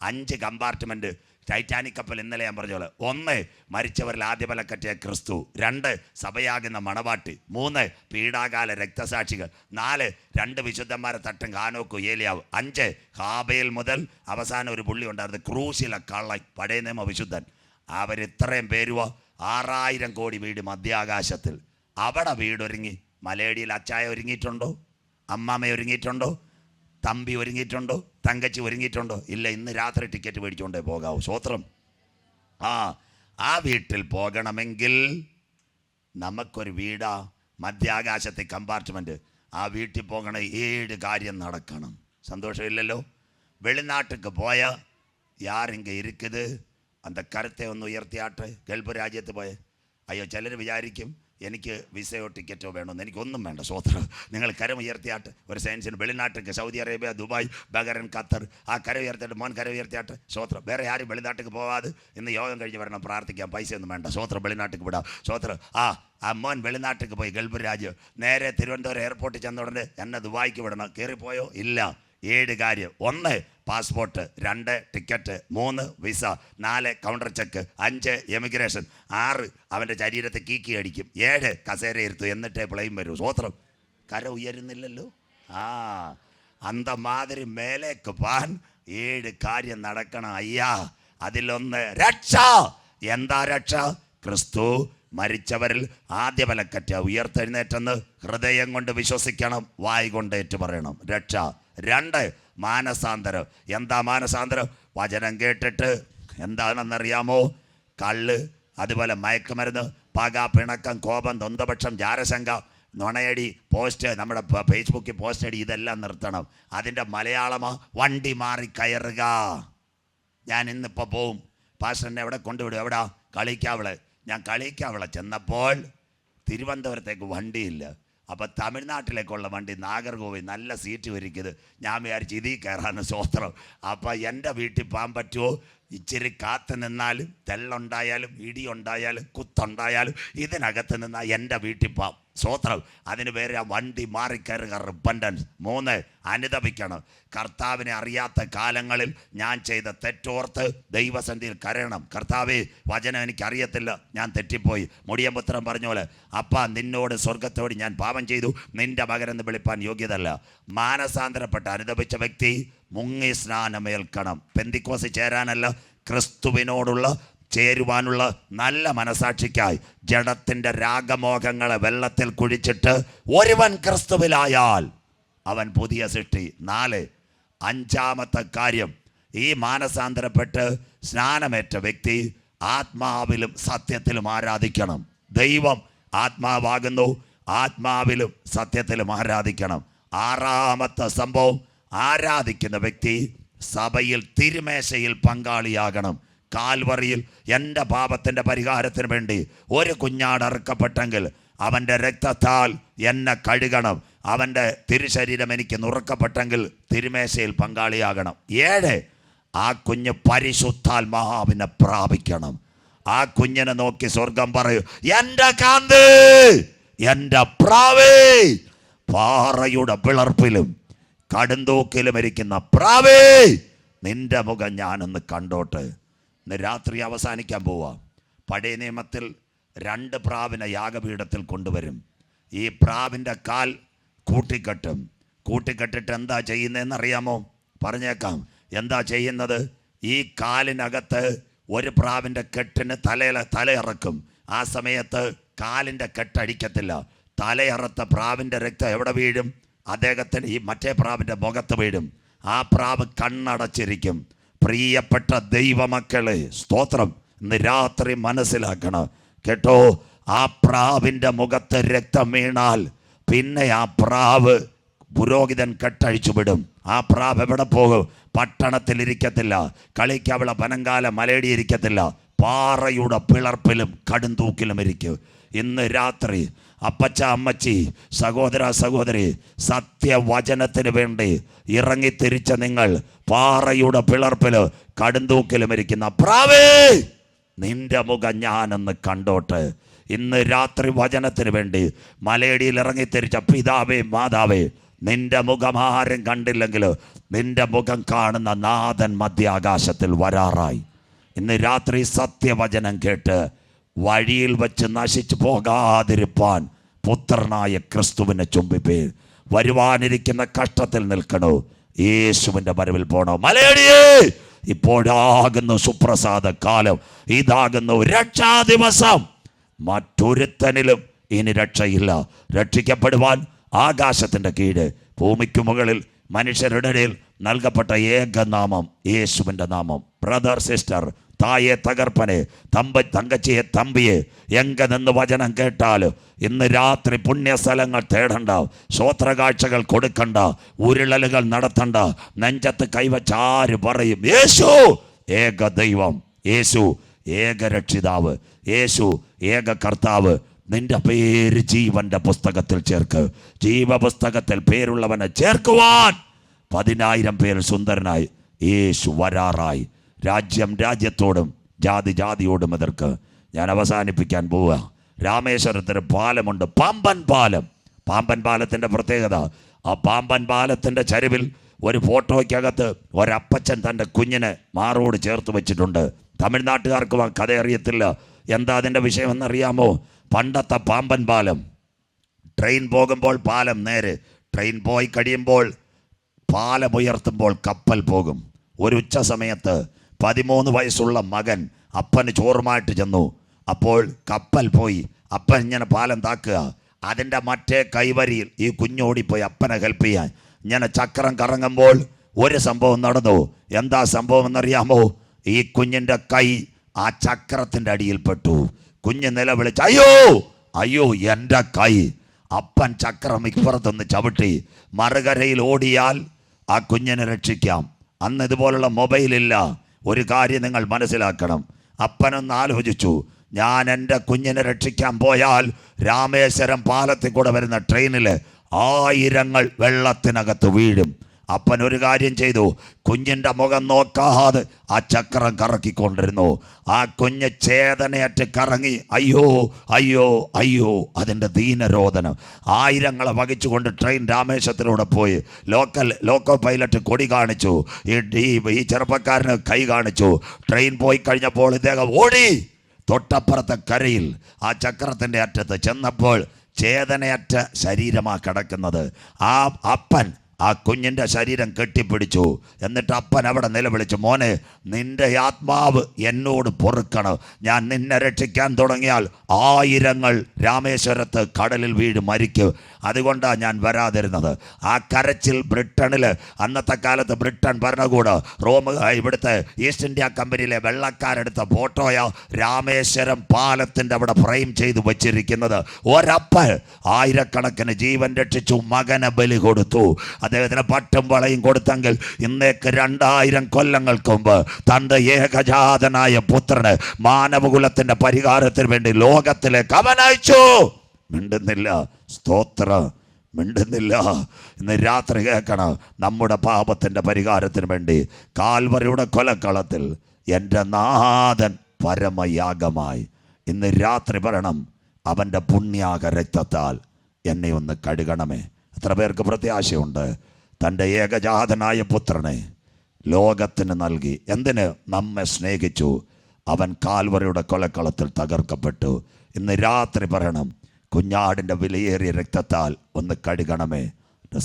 5 കമ്പാർട്ട്മെൻറ്റ് ടൈറ്റാനിക് കപ്പൽ. ഇന്നലെ ഞാൻ പറഞ്ഞ പോലെ, 1 മരിച്ചവരിൽ ആദ്യ ബലക്കറ്റിയ ക്രിസ്തു, 2 സഭയാകുന്ന മണവാട്ടി, 3 പീഡാകാല രക്തസാക്ഷികൾ, 4 2 വിശുദ്ധന്മാരെ തട്ടും ഹാനോക്ക്, ഏലിയാവ്, 5 ഹാബേൽ മുതൽ അവസാനം ഒരു പുള്ളി ഉണ്ടായിരുന്നു, ക്രൂശിലെ കള്ളൻ, പഴയ നിയമ വിശുദ്ധൻ. അവരിത്രയും പേരുവോ 6000 കോടി വീട് മധ്യാകാശത്തിൽ. അവിടെ വീടൊരുങ്ങി. മലയടിയിൽ അച്ചായ ഒരുങ്ങിയിട്ടുണ്ടോ? അമ്മാമ്മ ഒരുങ്ങിയിട്ടുണ്ടോ? തമ്പി ഒരുങ്ങിയിട്ടുണ്ടോ? തങ്കച്ചി ഒരുങ്ങിയിട്ടുണ്ടോ? ഇല്ല. ഇന്ന് രാത്രി ടിക്കറ്റ് മേടിച്ചുകൊണ്ടേ പോകാവൂ. സ്വോത്രം. ആ വീട്ടിൽ പോകണമെങ്കിൽ നമുക്കൊരു വീടാ, മധ്യാകാശത്തെ കമ്പാർട്ട്മെൻറ്റ്. ആ വീട്ടിൽ പോകണ 7 കാര്യം നടക്കണം. സന്തോഷമില്ലല്ലോ. വെളിനാട്ടിക്ക് പോയ യാരിങ്ക ഇരിക്കുത് അന്ത കരത്തെ ഒന്ന് ഉയർത്തിയാട്ടെ. ഗൾഫ് രാജ്യത്ത് പോയ അയ്യോ, ചിലർ വിചാരിക്കും എനിക്ക് വിസയോ ടിക്കറ്റോ വേണമെന്ന്. എനിക്കൊന്നും വേണ്ട. സ്വോത്രം. നിങ്ങൾ കരം ഉയർത്തിയാട്ട്. ഒരു സയൻസിന് വെളിനാട്ടിക്ക്, Saudi Arabia, Dubai, Bahrain, Qatar, ആ കര ഉയർത്തിയാട്ട്. മോൻ കര ഉയർത്തിയാട്ട്. സ്വോത്രം. വേറെ ആരും വെളിനാട്ടിക്ക് പോവാതെ ഇന്ന് യോഗം കഴിഞ്ഞ് വരണം, പ്രാർത്ഥിക്കാം. പൈസയൊന്നും വേണ്ട. സ്വോത്രം. വെളിനാട്ടിക്ക് വിടാം. സ്വോത്രം. ആ മോൻ വെളിനാട്ടിക്ക് പോയി, ഗൾഫ് രാജ്യം. നേരെ തിരുവനന്തപുരം എയർപോർട്ടിൽ ചെന്ന ഉടനെ എന്നെ ദുബായിക്ക് വിടണം. കയറിപ്പോയോ? ഇല്ല. 7 കാര്യം. 1 passport, 2 ticket, 3 visa, 4 counter check, 5 emigration, 6 അവൻ്റെ ശരീരത്തെ കീക്കി അടിക്കും, 7 കസേര ഇരുത്തു, എന്നിട്ടേ പ്ലെയിൻ വരൂ. സ്വോത്രം. കര ഉയരുന്നില്ലല്ലോ. അന്ത മാതിരി മേലേക്ക് പാൻ 7 കാര്യം നടക്കണം അയ്യാ. അതിലൊന്ന് രക്ഷ. എന്താ രക്ഷ? ക്രിസ്തു മരിച്ചവരിൽ ആദ്യ ബലക്കറ്റ ഉയർത്തെഴുന്നേറ്റെന്ന് ഹൃദയം കൊണ്ട് വിശ്വസിക്കണം, വായ് കൊണ്ട് ഏറ്റു പറയണം. രക്ഷ. 2 മാനസാന്തരം. എന്താ മാനസാന്തരം? വചനം കേട്ടിട്ട് എന്താണെന്നറിയാമോ? കള്ള്, അതുപോലെ മയക്കുമരുന്ന്, പക, പിണക്കം, കോപം, ദ്വന്ദ്വപക്ഷം, ജാരശങ്ക, നുണയടി, പോസ്റ്റ്, നമ്മുടെ ഫേസ്ബുക്കിൽ പോസ്റ്റ് അടി, ഇതെല്ലാം നിർത്തണം. അതിൻ്റെ മലയാളമോ? വണ്ടി മാറി കയറുക. ഞാൻ ഇന്നിപ്പോൾ പോവും, പാസ്റ്ററിനെ എവിടെ കൊണ്ടുവിടും? എവിടാ? കളിക്കാവള്. ഞാൻ കളിക്കാവള ചെന്നപ്പോൾ തിരുവനന്തപുരത്തേക്ക് വണ്ടിയില്ല. അപ്പോൾ തമിഴ്നാട്ടിലേക്കുള്ള വണ്ടി നാഗർകോവിൽ, നല്ല സീറ്റ് ഒരുക്കിയത്. ഞാൻ വിചാരിച്ചു ഇതിൽ കയറാൻ. സ്വോത്രം. അപ്പോൾ എൻ്റെ വീട്ടിൽ പോകാൻ പറ്റുമോ? ഇച്ചിരി കാത്തു നിന്നാലും തെള്ളുണ്ടായാലും ഇടിയുണ്ടായാലും കുത്തുണ്ടായാലും ഇതിനകത്ത് നിന്നാൽ എൻ്റെ വീട്ടിൽ പോവാം. സ്വോത്രം. അതിന് പേര് ആ വണ്ടി മാറിക്കയറുക, റിപ്പൻഡൻസ്. 3, അനുതപിക്കണം. കർത്താവിനെ അറിയാത്ത കാലങ്ങളിൽ ഞാൻ ചെയ്ത തെറ്റോർത്ത് ദൈവസന്നിധിയിൽ കരയണം. കർത്താവേ, വചനം എനിക്കറിയത്തില്ല, ഞാൻ തെറ്റിപ്പോയി. മുടിയപുത്രൻ പറഞ്ഞ പോലെ, അപ്പാ നിന്നോട് സ്വർഗത്തോട് ഞാൻ പാപം ചെയ്തു, നിന്റെ മകനെന്ന് വിളിപ്പാൻ യോഗ്യതല്ല. മാനസാന്തരപ്പെട്ട് അനുതപിച്ച വ്യക്തി മുങ്ങി സ്നാനമേൽക്കണം. പെന്തിക്കോസ് ചേരാനല്ല, ക്രിസ്തുവിനോടുള്ള ചേരുവാനുള്ള നല്ല മനസാക്ഷിക്കായി ജഡത്തിൻ്റെ രാഗമോഹങ്ങളെ വെള്ളത്തിൽ കുഴിച്ചിട്ട് ഒരുവൻ ക്രിസ്തുവിലായാൽ അവൻ പുതിയ സൃഷ്ടി. 4, 5-ാമത്തെ കാര്യം, ഈ മാനസാന്തരപ്പെട്ട് സ്നാനമേറ്റ വ്യക്തി ആത്മാവിലും സത്യത്തിലും ആരാധിക്കണം. ദൈവം ആത്മാവാകുന്നു, ആത്മാവിലും സത്യത്തിലും ആരാധിക്കണം. 6-ാമത്തെ സംഭവം, ആരാധിക്കുന്ന വ്യക്തി സഭയിൽ തിരുമേശയിൽ പങ്കാളിയാകണം. കാൽവറിയിൽ എൻ്റെ പാപത്തിൻ്റെ പരിഹാരത്തിന് വേണ്ടി ഒരു കുഞ്ഞാട് അറുക്കപ്പെട്ടെങ്കിൽ അവൻ്റെ രക്തത്താൽ എന്നെ കഴുകണം. അവൻ്റെ തിരുശരീരം എനിക്ക് നുറുക്കപ്പെട്ടെങ്കിൽ തിരുമേശയിൽ പങ്കാളിയാകണം. 7, ആ കുഞ്ഞ് പരിശുദ്ധാത്മാവിനെ പ്രാപിക്കണം. ആ കുഞ്ഞിനെ നോക്കി സ്വർഗം പറയൂ, എൻ്റെ കാന്ത്, എൻ്റെ പ്രാവേ, പാറയുടെ പിളർപ്പിലും കടുന്തൂക്കിലും ഇരിക്കുന്ന പ്രാവേ, നിന്റെ മുഖം ഞാനൊന്ന് കണ്ടോട്ടെ. ഇന്ന് രാത്രി അവസാനിക്കാൻ പോവാം. പഴയ നിയമത്തിൽ 2 പ്രാവിനെ യാഗപീഠത്തിൽ കൊണ്ടുവരും. ഈ പ്രാവിൻ്റെ കാൽ കൂട്ടിക്കെട്ടിട്ട് എന്താ ചെയ്യുന്നതെന്ന് അറിയാമോ? പറഞ്ഞേക്കാം. എന്താ ചെയ്യുന്നത്? ഈ കാലിനകത്ത് ഒരു പ്രാവിൻ്റെ കെട്ടിന് തലയിറക്കും. ആ സമയത്ത് കാലിൻ്റെ കെട്ടടിക്കത്തില്ല. തലയിറത്ത പ്രാവിൻ്റെ രക്തം എവിടെ വീഴും? അദ്ദേഹത്തിന് ഈ മറ്റേ പ്രാവിൻ്റെ മുഖത്ത് വീഴും. ആ പ്രാവ് കണ്ണടച്ചിരിക്കും. പ്രിയപ്പെട്ട ദൈവമക്കളെ, സ്തോത്രം, ഇന്ന് രാത്രി മനസ്സിലാക്കണം കേട്ടോ. ആ പ്രാവിൻ്റെ മുഖത്ത് രക്തം വീണാൽ പിന്നെ ആ പ്രാവ് പുരോഹിതൻ കെട്ടഴിച്ചു വിടും. ആ പ്രാവ് എവിടെ പോകും? പട്ടണത്തിലിരിക്കത്തില്ല, കളിക്കവള പനങ്കാല മലയടിയിരിക്കത്തില്ല, പാറയുടെ പിളർപ്പിലും കടുന്തൂക്കിലും ഇരിക്കും. ഇന്ന് രാത്രി അപ്പച്ച, അമ്മച്ചി, സഹോദര, സഹോദരി, സത്യവചനത്തിന് വേണ്ടി ഇറങ്ങിത്തിരിച്ച നിങ്ങൾ പാറയുടെ പിളർപ്പില് കടുന്തൂക്കിലും ഇരിക്കുന്ന പ്രാവേ, നിന്റെ മുഖം ഞാനൊന്ന് കണ്ടോട്ടെ. ഇന്ന് രാത്രി വചനത്തിന് വേണ്ടി മലയടിയിൽ ഇറങ്ങിത്തിരിച്ച പിതാവേ, മാതാവേ, നിന്റെ മുഖം ആരും കണ്ടില്ലെങ്കിൽ നിന്റെ മുഖം കാണുന്ന നാഥൻ മധ്യാകാശത്തിൽ വരാറായി. ഇന്ന് രാത്രി സത്യവചനം കേട്ട് വഴിയിൽ വെച്ച് നശിച്ചു പോകാതിരിപ്പാൻ പുത്രനായ ക്രിസ്തുവിനെ ചുംബിപ്പേ. വരുവാനിരിക്കുന്ന കഷ്ടത്തിൽ നിൽക്കണോ? യേശുവിൻ്റെ വരവിൽ പോണോ? മലയടിയേ, ഇപ്പോഴാകുന്നു സുപ്രസാദ കാലം, ഇതാകുന്നു രക്ഷാ ദിവസം. മറ്റൊരുത്തനിലും ഇനി രക്ഷയില്ല. രക്ഷിക്കപ്പെടുവാൻ ആകാശത്തിൻ്റെ കീഴ് ഭൂമിക്ക് മുകളിൽ മനുഷ്യരുടെ ഇടയിൽ നൽകപ്പെട്ട ഏകനാമം യേശുവിൻ്റെ നാമം. ബ്രദർ, സിസ്റ്റർ, തായെ, തകർപ്പനെ, തങ്കച്ചിയെ, തമ്പിയെ, എങ്ക നിന്ന് വചനം കേട്ടാൽ ഇന്ന് രാത്രി പുണ്യസ്ഥലങ്ങൾ തേടണ്ട, സ്വോത്രകാഴ്ചകൾ കൊടുക്കണ്ട, ഉരുളലുകൾ നടത്തണ്ട. നെഞ്ചത്ത് കൈവച്ച് ആര് പറയും? യേശു ഏക ദൈവം, യേശു ഏക രക്ഷിതാവ്, യേശു ഏക കർത്താവ്. നിന്റെ പേര് ജീവന്റെ പുസ്തകത്തിൽ ചേർക്ക്. ജീവപുസ്തകത്തിൽ പേരുള്ളവനെ ചേർക്കുവാൻ 10,000 പേര് സുന്ദരനായി യേശു വരാറായി. രാജ്യം രാജ്യത്തോടും ജാതി ജാതിയോടും എതിർക്ക്. ഞാൻ അവസാനിപ്പിക്കാൻ പോവുക. രാമേശ്വരത്തൊരു പാലമുണ്ട്, പാമ്പൻ പാലം. പാമ്പൻ പാലത്തിൻ്റെ പ്രത്യേകത, ആ പാമ്പൻ പാലത്തിൻ്റെ ചരിവിൽ ഒരു ഫോട്ടോയ്ക്കകത്ത് ഒരപ്പച്ചൻ തൻ്റെ കുഞ്ഞിനെ മാറോട് ചേർത്ത് വെച്ചിട്ടുണ്ട്. തമിഴ്നാട്ടുകാർക്കും ആ കഥ അറിയത്തില്ല. എന്താ അതിൻ്റെ വിഷയമെന്നറിയാമോ? പണ്ടത്തെ പാമ്പൻ പാലം, ട്രെയിൻ പോകുമ്പോൾ പാലം നേരെ, ട്രെയിൻ പോയി കഴിയുമ്പോൾ പാലം ഉയർത്തുമ്പോൾ കപ്പൽ പോകും. ഒരു ഉച്ച സമയത്ത് 13 വയസ്സുള്ള മകൻ അപ്പന് ചോറുമായിട്ട് ചെന്നു. അപ്പോൾ കപ്പൽ പോയി. അപ്പൻ ഇങ്ങനെ പാലം താക്കുക. അതിൻ്റെ മറ്റേ കൈവരിയിൽ ഈ കുഞ്ഞോടിപ്പോയി അപ്പനെ ഹെൽപ്പ് ചെയ്യാൻ. ഇങ്ങനെ ചക്രം കറങ്ങുമ്പോൾ ഒരു സംഭവം നടന്നു. എന്താ സംഭവം എന്നറിയാമോ? ഈ കുഞ്ഞിൻ്റെ കൈ ആ ചക്രത്തിൻ്റെ അടിയിൽപ്പെട്ടു. കുഞ്ഞ് നിലവിളിച്ച്, അയ്യോ അയ്യോ എൻ്റെ കൈ. അപ്പൻ ചക്രം ഇപ്പുറത്തൊന്ന് ചവിട്ടി. മറുകരയിൽ ഓടിയാൽ ആ കുഞ്ഞിനെ രക്ഷിക്കാം. അന്ന് ഇതുപോലുള്ള മൊബൈലില്ല. ഒരു കാര്യം നിങ്ങൾ മനസ്സിലാക്കണം. അപ്പനൊന്ന് ആലോചിച്ചു, ഞാൻ എൻ്റെ കുഞ്ഞിനെ രക്ഷിക്കാൻ പോയാൽ രാമേശ്വരം പാലത്തിൽ കൂടെ വരുന്ന ട്രെയിനിൽ 1000 വെള്ളത്തിനകത്ത് വീഴും. അപ്പൻ ഒരു കാര്യം ചെയ്തു. കുഞ്ഞിൻ്റെ മുഖം നോക്കാതെ ആ ചക്രം കറക്കിക്കൊണ്ടിരുന്നു. ആ കുഞ്ഞ് ചേതനയറ്റ് കറങ്ങി. അയ്യോ അയ്യോ അയ്യോ, അതിൻ്റെ ദീനരോധനം. ആയിരങ്ങളെ വഹിച്ചുകൊണ്ട് ട്രെയിൻ രാമേശ്വരത്തിലൂടെ പോയി. ലോക്കോ പൈലറ്റ് കൊടി കാണിച്ചു. ഈ ചെറുപ്പക്കാരന് കൈ കാണിച്ചു. ട്രെയിൻ പോയി കഴിഞ്ഞപ്പോൾ ഇദ്ദേഹം ഓടി തൊട്ടപ്പുറത്തെ കരയിൽ ആ ചക്രത്തിൻ്റെ അറ്റത്ത് ചെന്നപ്പോൾ ചേതനയറ്റ ശരീരമാണ് കിടക്കുന്നത്. ആ അപ്പൻ ആ കുഞ്ഞിൻ്റെ ശരീരം കെട്ടിപ്പിടിച്ചു. എന്നിട്ട് അപ്പൻ അവിടെ നിലവിളിച്ചു, മോനെ, നിന്റെ ആത്മാവ് എന്നോട് പൊറുക്കണം. ഞാൻ നിന്നെ രക്ഷിക്കാൻ തുടങ്ങിയാൽ ആയിരങ്ങൾ രാമേശ്വരത്ത് കടലിൽ വീട് മരിക്കും. അതുകൊണ്ടാണ് ഞാൻ വരാതിരുന്നത്. ആ കരച്ചിൽ ബ്രിട്ടനിൽ, അന്നത്തെ കാലത്ത് ബ്രിട്ടൻ ഭരണകൂടം ഇവിടുത്തെ ഈസ്റ്റ് ഇന്ത്യ കമ്പനിയിലെ വെള്ളക്കാരെടുത്ത ഫോട്ടോയാ രാമേശ്വരം പാലത്തിൻ്റെ അവിടെ ഫ്രെയിം ചെയ്ത് വച്ചിരിക്കുന്നത്. ഒരപ്പൻ ആയിരക്കണക്കിന് ജീവൻ രക്ഷിച്ചു, മകനെ ബലി കൊടുത്തു. അദ്ദേഹത്തിന് പട്ടും വളയും കൊടുത്തെങ്കിൽ ഇന്നേക്ക് 2000 കൊല്ലങ്ങൾക്ക് മുമ്പ് തൻ്റെ ഏകജാതനായ പുത്രന് മാനവകുലത്തിൻ്റെ പരിഹാരത്തിന് വേണ്ടി ലോകത്തിലേക്ക് അവൻ അയച്ചു. മിണ്ടുന്നില്ല. സ്തോത്രം. മിണ്ടുന്നില്ല. ഇന്ന് രാത്രി കേൾക്കണം, നമ്മുടെ പാപത്തിൻ്റെ പരിഹാരത്തിന് വേണ്ടി കാൽവരിയുടെ കൊലക്കളത്തിൽ എൻ്റെ നാഥൻ പരമയാഗമായി. ഇന്ന് രാത്രി പറയണം, അവൻ്റെ പുണ്യാക രക്തത്താൽ എന്നെ ഒന്ന് കഴുകണമേ. എത്ര പേർക്ക് പ്രത്യാശയുണ്ട്? തൻ്റെ ഏകജാതനായ പുത്രനെ ലോകത്തിന് നൽകി. എന്തിന്? നമ്മെ സ്നേഹിച്ചു. അവൻ കാൽവരിയുടെ കൊലക്കളത്തിൽ തകർക്കപ്പെട്ടു. ഇന്ന് രാത്രി പറയണം, കുഞ്ഞാടിൻ്റെ വിലയേറിയ രക്തത്താൽ ഒന്ന് കഴുകണമേ.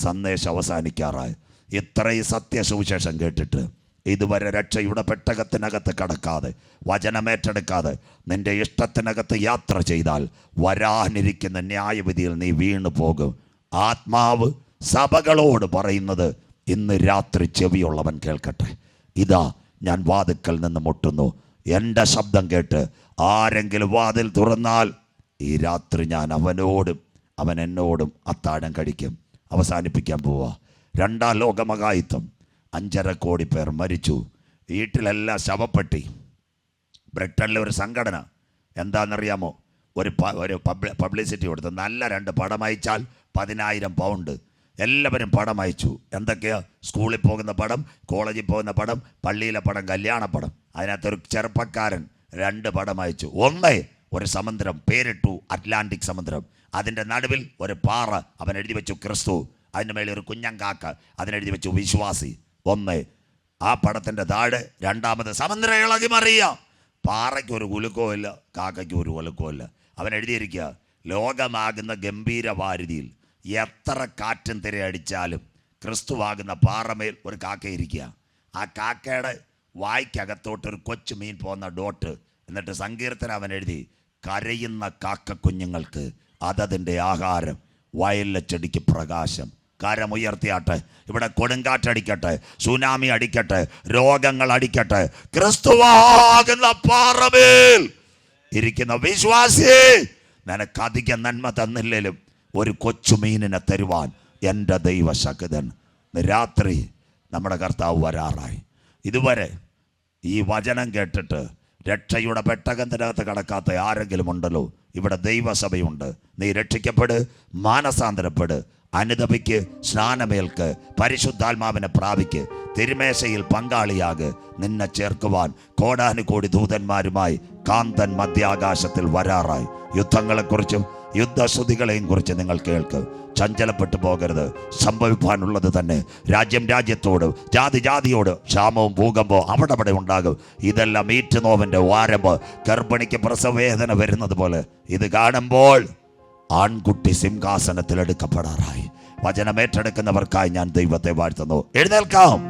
സന്ദേശം അവസാനിക്കാറായി. ഇത്രയും സത്യസുവിശേഷം കേട്ടിട്ട് ഇതുവരെ രക്ഷയുടെ പെട്ടകത്തിനകത്ത് കടക്കാതെ, വചനമേറ്റെടുക്കാതെ, നിന്റെ ഇഷ്ടത്തിനകത്ത് യാത്ര ചെയ്താൽ വരാനിരിക്കുന്ന ന്യായവിധിയിൽ നീ വീണു പോകും. ആത്മാവ് സഭകളോട് പറയുന്നത് ഇന്ന് രാത്രി ചെവിയുള്ളവൻ കേൾക്കട്ടെ. ഇതാ ഞാൻ വാതിൽക്കൽ നിന്ന് മുട്ടുന്നു. എൻ്റെ ശബ്ദം കേട്ട് ആരെങ്കിലും വാതിൽ തുറന്നാൽ ഈ രാത്രി ഞാൻ അവനോടും അവൻ എന്നോടും അത്താഴം കഴിക്കും. അവസാനിപ്പിക്കാൻ പോവാ. 2ാം ലോകമഹായുദ്ധം 5.5 കോടി പേർ മരിച്ചു. വീട്ടിലെല്ലാം ശവപ്പെട്ടി. ബ്രിട്ടനിലെ ഒരു സംഘടന എന്താണെന്നറിയാമോ? ഒരു പബ്ലിസിറ്റി കൊടുത്ത് നല്ല 2 പടം അയച്ചാൽ 10,000 പൗണ്ട്. എല്ലാവരും പടം അയച്ചു. എന്തൊക്കെയാ? സ്കൂളിൽ പോകുന്ന പടം, കോളേജിൽ പോകുന്ന പടം, പള്ളിയിലെ പടം, കല്യാണപ്പടം. അതിനകത്തൊരു ചെറുപ്പക്കാരൻ 2 പടം അയച്ചു. ഒന്ന്, ഒരു സമുദ്രം, പേരിട്ടു അറ്റ്ലാന്റിക് സമുദ്രം. അതിൻ്റെ നടുവിൽ ഒരു പാറ, അവൻ എഴുതി വെച്ചു ക്രിസ്തു. അതിൻ്റെ മേളിൽ ഒരു കുഞ്ഞങ്കാക്ക, അതിനെഴുതി വെച്ചു വിശ്വാസി. ഒന്ന്. ആ പടത്തിൻ്റെ താഴെ 2ാമത് സമുദ്രം ഇളകി മറിയാം. പാറയ്ക്ക് ഒരു കുലുക്കോ ഇല്ല, കാക്കയ്ക്ക് ഒരു കുലുക്കോ ഇല്ല. അവൻ എഴുതിയിരിക്കുക, ലോകമാകുന്ന ഗംഭീരവാരിധിയിൽ എത്ര കാറ്റും തിരയടിച്ചാലും ക്രിസ്തുവാകുന്ന പാറമേൽ ഒരു കാക്കയിരിക്കുക. ആ കാക്കയുടെ വായ്ക്കകത്തോട്ടൊരു കൊച്ചു മീൻ പോകുന്ന ഡോട്ട്. എന്നിട്ട് സങ്കീർത്തനം അവൻ എഴുതി, കരയുന്ന കാക്കക്കുഞ്ഞുങ്ങൾക്ക് അതതിൻ്റെ ആഹാരം, വയലിലെ ചെടിക്ക് പ്രകാശം. കരമുയർത്തിയാട്ടെ. ഇവിടെ കൊടുങ്കാറ്റടിക്കട്ടെ, സുനാമി അടിക്കട്ടെ, രോഗങ്ങൾ അടിക്കട്ടെ, ക്രിസ്തുവാകുന്ന പാറമേൽ ഇരിക്കുന്ന വിശ്വാസി നിനക്കധികം നന്മ തന്നില്ലേലും ഒരു കൊച്ചുമീനിനെ തരുവാൻ എൻ്റെ ദൈവശക്തൻ. രാത്രി നമ്മുടെ കർത്താവ് വരാറായി. ഇതുവരെ ഈ വചനം കേട്ടിട്ട് രക്ഷയുടെ പെട്ടകത്തിനകത്ത് കടക്കാത്ത ആരെങ്കിലും ഉണ്ടല്ലോ? ഇവിടെ ദൈവസഭയുണ്ട്. നീ രക്ഷിക്കപ്പെട്, മാനസാന്തരപ്പെട്, അനുതപിക്ക്, സ്നാനമേൽക്ക്, പരിശുദ്ധാത്മാവിനെ പ്രാപിക്ക്, തിരുമേശയിൽ പങ്കാളിയാക്. നിന്നെ ചേർക്കുവാൻ കോടാനുകോടി ദൂതന്മാരുമായി കാന്തൻ മധ്യാകാശത്തിൽ വരാറായി. യുദ്ധങ്ങളെക്കുറിച്ചും യുദ്ധശ്രുതികളെയും കുറിച്ച് നിങ്ങൾ കേൾക്ക്. ചഞ്ചലപ്പെട്ടു പോകരുത്. സംഭവിക്കാനുള്ളത് തന്നെ. രാജ്യം രാജ്യത്തോട്, ജാതി ജാതിയോട്, ക്ഷാമവും ഭൂകമ്പവും അവിടെ ഉണ്ടാകും. ഇതെല്ലാം ഈറ്റുനോവിൻ്റെ ആരംഭം. ഗർഭിണിക്ക് പ്രസവവേദന വരുന്നത് പോലെ ഇത് കാണുമ്പോൾ ആൺകുട്ടി സിംഹാസനത്തിൽ എടുക്കപ്പെടാറായി. വചനമേറ്റെടുക്കുന്നവർക്കായി ഞാൻ ദൈവത്തെ വാഴ്ത്തുന്നു. എഴുന്നേൽക്കാം.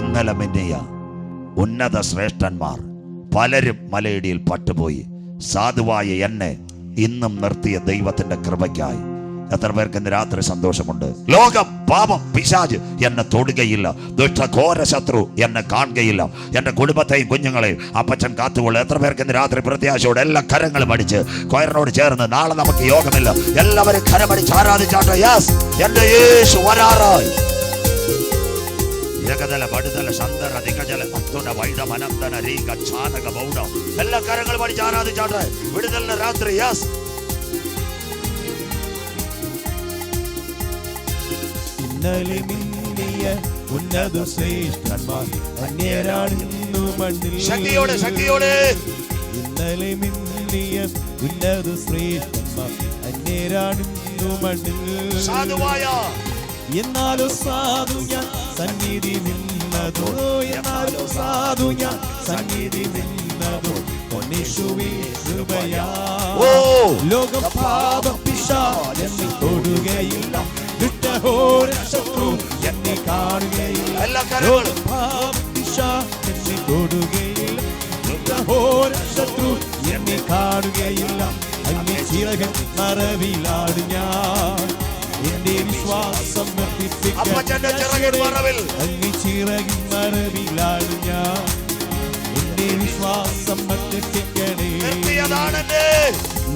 ഇന്നലെ മിന്നിയ ഉന്നത ശ്രേഷ്ഠന്മാർ പലരും മലയിടിയിൽ പട്ടുപോയി. സാധുവായ എന്നെ ഇന്നും നിർത്തിയ ദൈവത്തിന്റെ കൃപയ്ക്കായി എത്ര പേർക്ക് ഇന്ന് രാത്രി സന്തോഷമുണ്ട്? ലോകം, പാപം, പിശാച് എന്നെ തൊടുകയില്ല. ദുഷ്ടഘോര ശത്രു എന്നെ കാണുകയില്ല. എൻ്റെ കുടുംബത്തെയും കുഞ്ഞുങ്ങളെയും അപ്പച്ചൻ കാത്തുകൊള്ളും. എത്ര പേർക്ക് ഇന്ന് രാത്രി പ്രത്യാശയോടെ എല്ലാ കരങ്ങളും അടിച്ച് കൊയറിനോട് ചേർന്ന്, നാളെ നമുക്ക് യോഗമില്ല, എല്ലാവരും കരമടിച്ച് ആരാധിച്ചാട്ടെ. യെസ്, എൻ്റെ യേശു വരാറായി. ഏകതല വടുതല ശന്തര ദിഗജല ഭക്തുന വൈഡമനന്തന രീക ചാനക ബൗഡ. എല്ലാ കരങ്ങളും അടിച്ച് ആരാധിച്ചാട്ടെ. വിടുതലിന്റെ രാത്രി. യെസ്, ഇന്നലെ മിന്നിയ ഉന്നത ശ്രേഷ്ഠന്മാർ അന്യരാണിന്നു മണ്ണിൽ. ശക്തിയോടെ ശക്തിയോടെ ഇന്നലെ മിന്നിയ ഉന്നത ശ്രേഷ്ഠന്മാർ അന്യരാണിന്നു മണ്ണിൽ. സാധുവായ എന്നാലും സാധു ഞാൻ സന്നിധി നിന്നതോ, എന്നാലും സാധു ഞാൻ സന്നിധി നിന്നതോ യേശുവിൻ കൃപയാ. ലോകം പാപം പിശാച് എന്നെ തൊടുകയില്ല, ദുഷ്ടഘോര ശത്രു എന്നെ കാണുകയില്ല. ലോകം പാപം പിശാച് എന്നെ തൊടുകയില്ല, ദുഷ്ടഘോര ശത്രു എന്നെ കാണുകയില്ല. അങ്ങേ ചിറകൻ മറവിലാട് ഞാൻ എന്റെ വിശ്വാസം വർദ്ധിപ്പിക്കണേ. അങ്ങേ ചിറകിൻ മറവിലാട് ഞാൻ എന്റെ വിശ്വാസം വർദ്ധിപ്പിക്കണേ.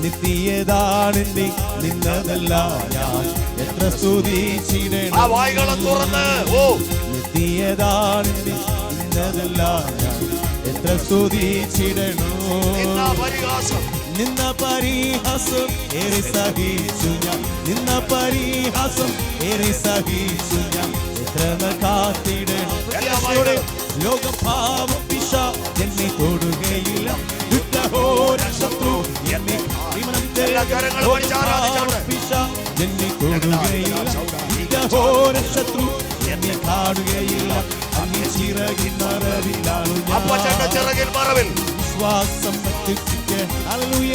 നിത്യതാണെന്റെ നിന്നതല്ല ഞാൻ എത്ര സ്തുതിച്ചിടണം. നിത്യതാണെന്റെ നിന്നതല്ല ഞാൻ എത്ര സ്തുതിച്ചിടണോ. നിന്ന പരിഹാസം ഏറെ സഹിച്ചു ഞാൻ, നിന്ന പരിഹാസം ഏറെ സഹിച്ചു ഞാൻ എത്ര കാത്തിടണം. ലോകം പാപം പിശാച് എന്നെ തൊടുകയില്ല, ദുഷ്ടഘോര ശത്രു എന്നെ പിശാച് എന്നെ തൊടുകയില്ല, ദുഷ്ടഘോര ശത്രു എന്നെ കാണുകയില്ല. അങ്ങേ ചിറകിൻ മറവിലാണു ഞാൻ വിശ്വാസം വർദ്ധിപ്പിക്കണേ. ഹല്ലേലൂയ.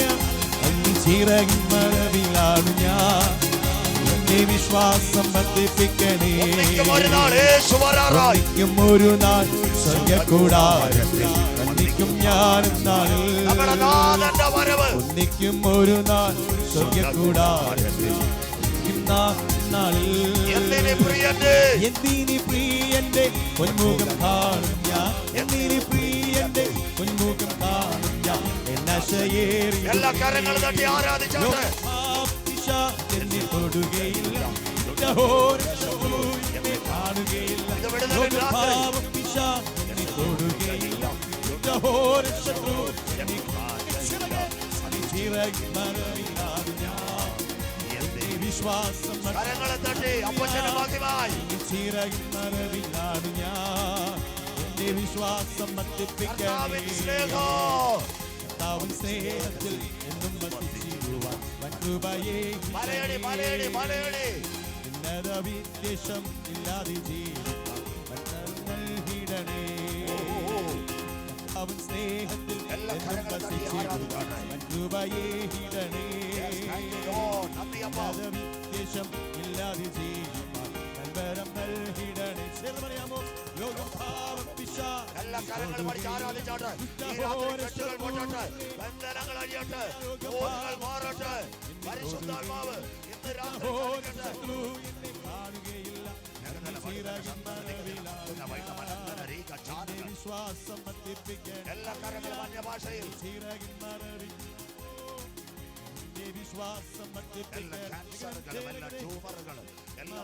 അങ്ങേ ചിറകിൻ മറവിലാണു ഞാൻ എന്റെ വിശ്വാസം വർദ്ധിപ്പിക്കണേ. ഒന്നിക്കും ഒരു നാൾ സ്വർഗ്ഗകൂടാരത്തിൽ ഒന്നിക്കും ഞാൻ നാളിൽ, ഒന്നിക്കും ഒരു നാൾ സ്വർഗ്ഗകൂടാരത്തിൽ നാളിൽ. എന്തിന് പ്രിയന്റെ പൊന്മുഖം കാണും ഞാൻ, എന്തിന് പ്രിയന്റെ പൊന്മുഖം കാണും ഞാൻ. എന്നശയേറി എല്ലാ കരങ്ങളും തട്ടി ആരാധിച്ചോട്ടെ. എന്നെ തൊടുകയില്ല, ദുഷ്ടഘോര ശത്രു എന്നെ കാണുകയില്ല. ലോകപാപം പിശാച് എന്നെ തൊടുകയില്ല, ദുഷ്ടഘോര ശത്രു എന്നെ കാണുകയില്ല. ചിറകിൻ മറവിലാണു ഞാൻ എന്റെ വിശ്വാസം ചിറകിൻ മറവിലാണു ഞാൻ എന്റെ വിശ്വാസം വർദ്ധിപ്പിക്കണേ. കർത്താവിൻ സ്നേഹത്തിൽ എന്നും വസിച്ചിടുവാൻ വൻകൃപയെ ഉന്നത വിദ്വേഷം ഇല്ലാതെ ജീവിക്കാൻ നൽകിടണേ. കർത്താവിൻ സ്നേഹത്തിൽ എന്നും വസിച്ചിടുവാൻ വൻകൃപയെ ഇടണേ. ഉന്നത വിദ്വേഷം ഇല്ലാതെ ജീവിക്കാൻ നൽവരം നൽകിടണേ. ചേർന്ന് പറയാമോ? ലോകം പാപം പിശാച് എല്ലാ കരങ്ങളും പഠിച്ച് ആരാധിച്ചോട്ടെ. ഈ രാത്രി കെട്ടുകൾ പൊട്ടട്ടെ, ബന്ധനങ്ങൾ അഴിയട്ടെ, ഓർമ്മകൾ മാറട്ടെ. പരിശുദ്ധാത്മാവ് ഇന്ന് രാത്രി വിശ്വാസം വർദ്ധിപ്പിക്കണേ. എല്ലാ കരങ്ങളും അന്യഭാഷയിൽ വിശ്വാസം എല്ലാ ക്യാൻസറുകളും എല്ലാ ട്യൂമറുകളും എല്ലാ